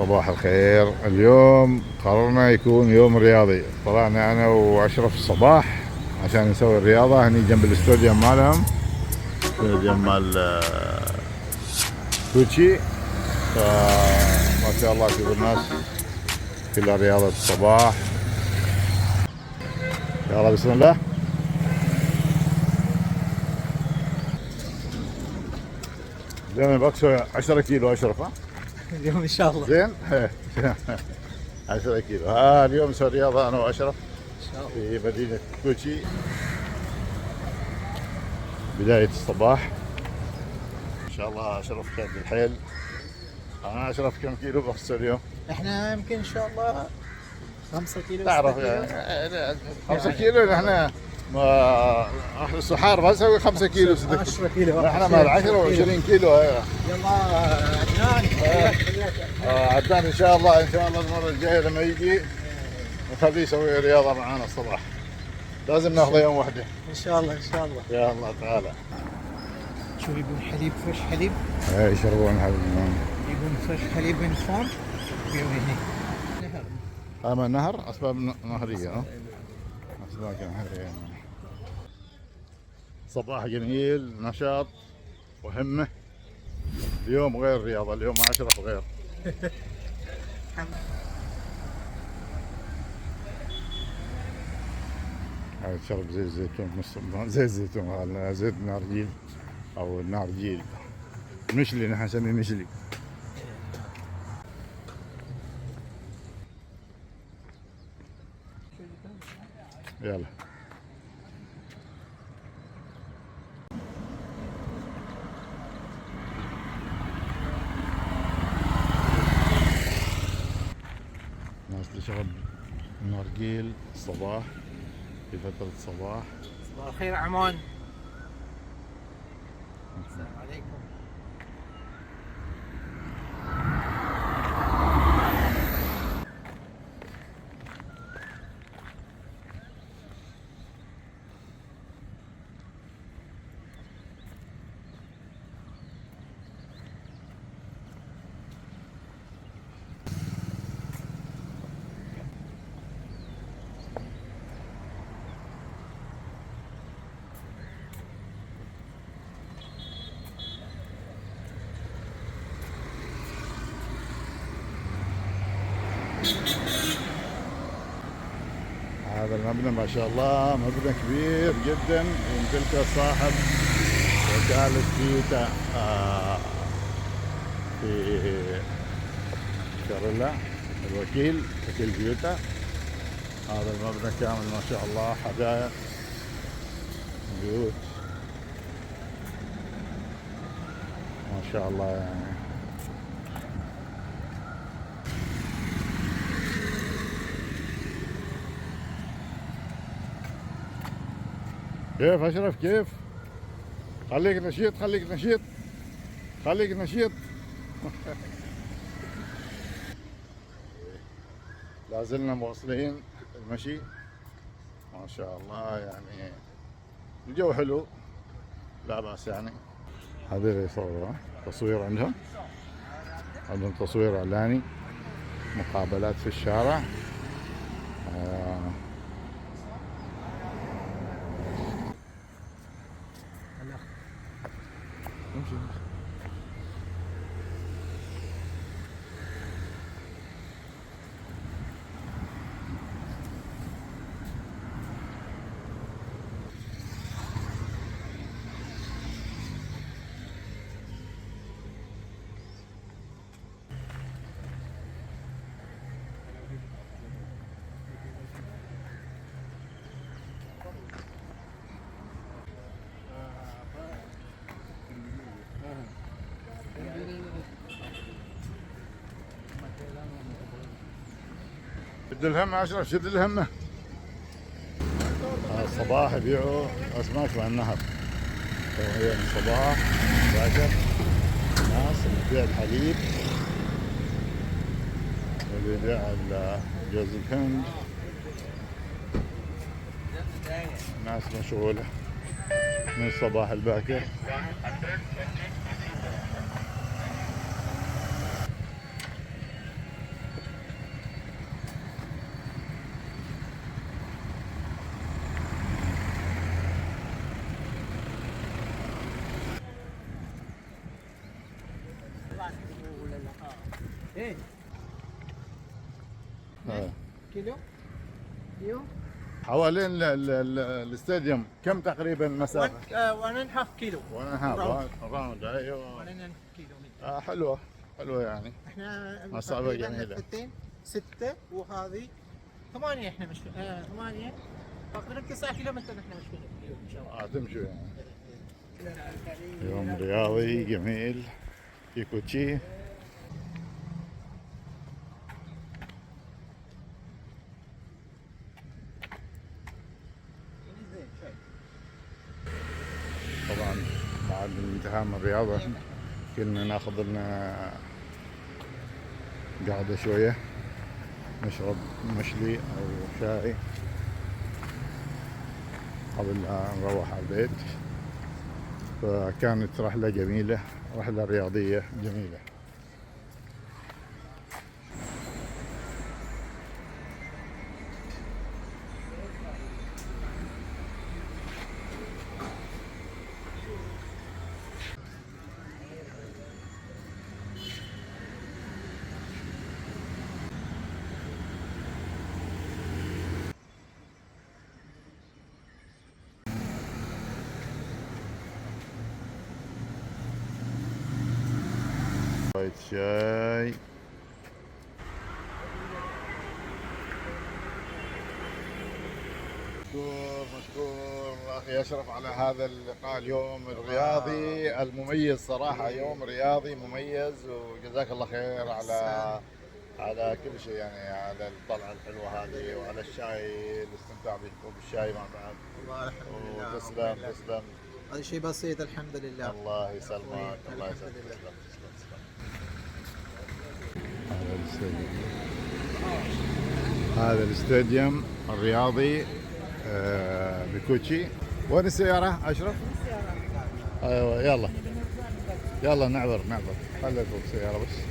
صباح الخير. اليوم قررنا يكون يوم رياضي. طلعنا انا واشرف الصباح عشان نسوي الرياضة هني جنب الاستوديوم مالهم، الاستوديوم مال كوتشي. فما شاء الله شوفوا الناس كلها رياضة الصباح. يلا بسم الله. اليوم بقسو 10 كيلو اشرف، ها؟ اليوم ان شاء الله. زين. 10 كيلو. اليوم نسوي رياضة انا واشرف ان شاء الله في مدينة كوتشي. بداية الصباح ان شاء الله. اشرف كان بالحيل. انا اشرف كم كيلو بخس اليوم؟ احنا يمكن ان شاء الله 5 كيلو تعرف 6 كيلو. يعني 5 كيلو. احنا احنا الصحار ما نسوي 5 كيلو 6 كيلو. 10 كيلو احنا مال 10 و20 كيلو. يلا عدنان. عدنان ان شاء الله المره الجايه لما يجي نخليه يسوي رياضه معانا الصباح. لازم ناخذه يوم وحده ان شاء الله ان شاء الله. يا الله تعالى. شو يبون حليب فرش حليب؟ يشربون حليب. يبون فرش حليب من فارم يبيعوا هنا. هذا نهر، اسباب نهريه. اسباب نهريه. صباح جميل، نشاط وهمه. اليوم غير رياضه، اليوم 10 غير. هاي تشرب زيت زيتون، زيت زيتون، هذا زيت نارجيل او نارجيل مشلي، نحن نسميه مشلي. يلا ناس تشرب نارجيل الصباح في فترة الصباح. صباح الخير عمان. السلام عليكم. هذا المبنى ما شاء الله مبنى كبير جدا، يمتلكه صاحب وكالة تويوتا في شارلة، وكيل تويوتا. هذا المبنى كامل ما شاء الله، حدائق، بيوت ما شاء الله يعني. كيف اشرف كيف؟ خليك نشيط خليك نشيط خليك نشيط. لازلنا مواصلين المشي ما شاء الله يعني. الجو حلو لا بأس يعني. هذول يصوروا تصوير، عندهم تصوير اعلاني، مقابلات في الشارع. شد الهمة اشرف، شد الهمة. الصباح يبيعوا اسماك مع النهر. هي الصباح باكر ناس اللي تبيع الحليب واللي يبيع جوز الهند. ناس مشغولة من الصباح الباكر. ايه آه. كيلو اليوم حوالين الاستاديوم كم تقريبا مسافة؟ 1.5 كيلو. وانا راوند ايوه. 1.5 كيلو متر. حلوة حلوة يعني. احنا صعبة تقريبا جميلة. لفتين 6 وهذه 8. احنا مش 8 تقريبا 9 كيلو متر احنا مشينا اليوم ان شاء الله. تمشوا يعني. يوم رياضي جميل في كوتشي. طبعا بعد الانتهاء من الرياضة كنا ناخذ لنا قعدة شوية نشرب مشلي أو شاي قبل لا نروح على البيت. فكانت رحلة جميلة، رحلة رياضية جميلة. شوية شاي. مشكور اخي اشرف على هذا اللقاء اليوم الرياضي المميز صراحه. يوم رياضي مميز وجزاك الله خير على كل شيء يعني، على الطلعه الحلوه هذه وعلى الشاي الاستمتاع بكوب الشاي مع بعض. والله الحمد لله. وتسلم تسلم. هذا شيء بسيط الحمد لله. الله يسلمك الله يسلمك. تسلم تسلم. هذا الاستاديوم الرياضي بكوتشي. وين السيارة أشرف؟ أيوة يلا يلا نعبر خلي فوق السيارة بس.